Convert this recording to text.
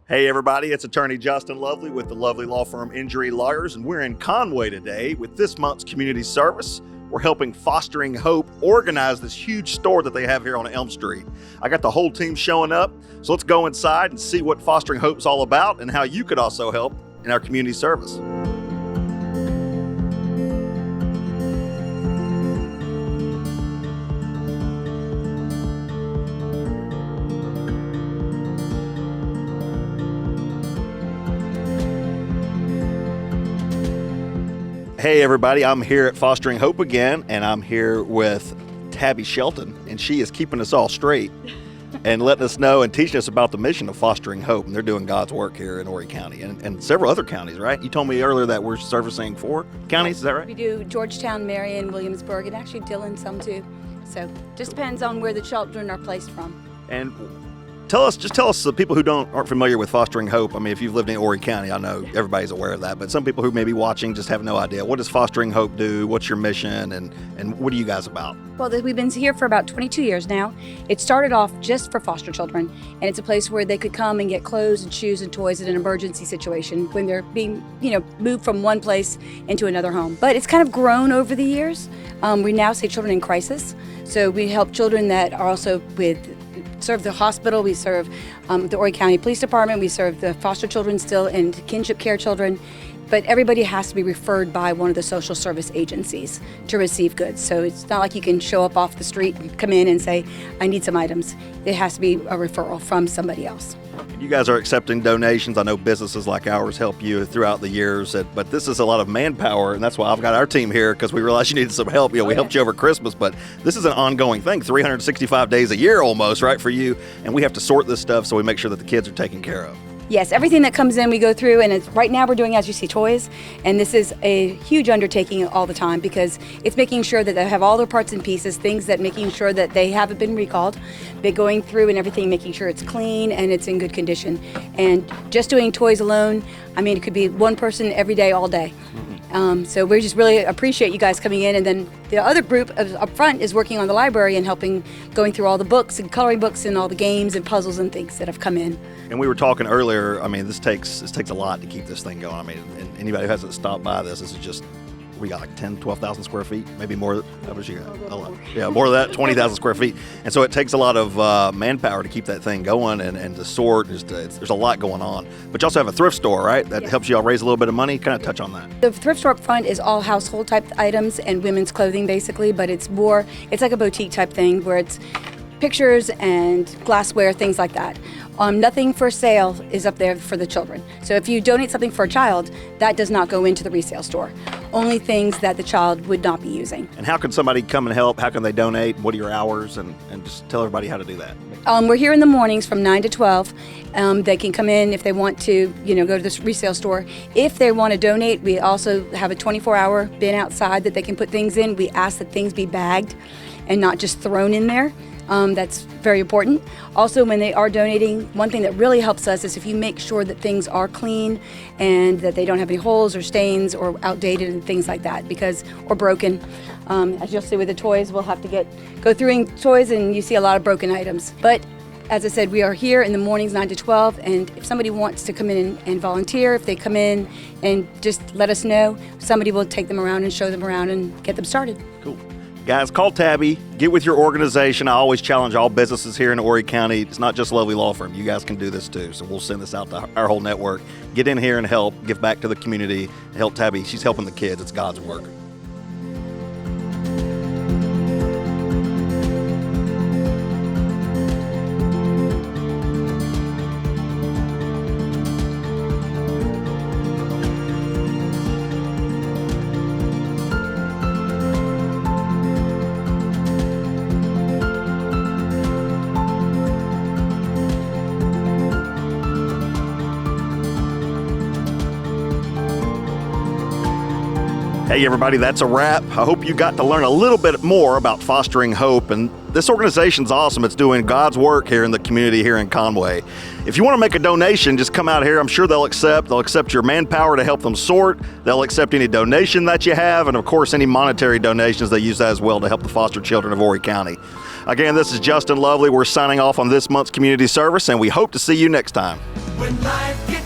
Hey everybody, it's attorney Justin Lovely with the Lovely Law Firm Injury Lawyers, and we're in Conway today with this month's community service. We're helping Fostering Hope organize this huge store that they have here on Elm Street. I got the whole team showing up, so let's go inside and see what Fostering Hope's all about and how you could also help in our community service. Hey everybody, I'm here at Fostering Hope again, and I'm here with Tabby Shelton, and she is keeping us all straight and letting us know and teaching us about the mission of Fostering Hope, and they're doing God's work here in Horry County and several other counties, right? You told me earlier that we're servicing 4 counties, is that right? We do Georgetown, Marion, Williamsburg, and actually Dillon some too. So just depends on where the children are placed from. And tell us, the people who aren't familiar with Fostering Hope. I mean, if you've lived in Horry County, I know everybody's aware of that, but some people who may be watching just have no idea. What does Fostering Hope do? What's your mission? And what are you guys about? Well, we've been here for about 22 years now. It started off just for foster children, and it's a place where they could come and get clothes and shoes and toys in an emergency situation when they're being, moved from one place into another home. But it's kind of grown over the years. We now say children in crisis. So we help children that are also serve the hospital, we serve the Horry County Police Department, we serve the foster children still and kinship care children, but everybody has to be referred by one of the social service agencies to receive goods. So it's not like you can show up off the street and come in and say, I need some items. It has to be a referral from somebody else. You guys are accepting donations. I know businesses like ours help you throughout the years, but this is a lot of manpower, and that's why I've got our team here, because we realized you needed some help. We helped you over Christmas, but this is an ongoing thing, 365 days a year almost, right, for you, and we have to sort this stuff so we make sure that the kids are taken care of. Yes, everything that comes in we go through, and right now we're doing, as you see, toys, and this is a huge undertaking all the time because it's making sure that they have all their parts and pieces, things that making sure that they haven't been recalled, but going through and everything, making sure it's clean and it's in good condition. And just doing toys alone, I mean, it could be one person every day, all day. So we just really appreciate you guys coming in, and then the other group up front is working on the library and helping going through all the books and coloring books and all the games and puzzles and things that have come in. And we were talking earlier, I mean, this takes a lot to keep this thing going. I mean, and anybody who hasn't stopped by this is just, we got like 10, 12,000 square feet, maybe more. How much you got? Yeah, more of that, 20,000 square feet. And so it takes a lot of manpower to keep that thing going and to sort. There's a lot going on. But you also have a thrift store, right? That helps you all raise a little bit of money. Kind of touch on that. The thrift store up front is all household type items and women's clothing basically, but it's like a boutique type thing where it's pictures and glassware, things like that. Nothing for sale is up there for the children. So if you donate something for a child, that does not go into the resale store. Only things that the child would not be using. And how can somebody come and help? How can they donate? What are your hours? And just tell everybody how to do that. We're here in the mornings from 9 to 12. They can come in if they want to, go to the resale store. If they want to donate, we also have a 24-hour bin outside that they can put things in. We ask that things be bagged and not just thrown in there. That's very important. Also, when they are donating, one thing that really helps us is if you make sure that things are clean and that they don't have any holes or stains or outdated and things like that, or broken. As you'll see with the toys, we'll have to go through toys, and you see a lot of broken items. But as I said, we are here in the mornings 9 to 12, and if somebody wants to come in and volunteer, if they come in and just let us know, somebody will take them around and show them around and get them started. Cool. Guys, call Tabby, get with your organization. I always challenge all businesses here in Horry County. It's not just Lovely Law Firm. You guys can do this too. So we'll send this out to our whole network. Get in here and help, give back to the community, help Tabby. She's helping the kids. It's God's work. Hey everybody, that's a wrap. I hope you got to learn a little bit more about Fostering Hope, and this organization's awesome. It's doing God's work here in the community here in Conway. If you want to make a donation, just come out here. I'm sure they'll accept your manpower to help them sort. They'll accept any donation that you have, and of course any monetary donations. They use that as well to help the foster children of Horry County. Again, this is Justin Lovely. We're signing off on this month's community service, and we hope to see you next time. When life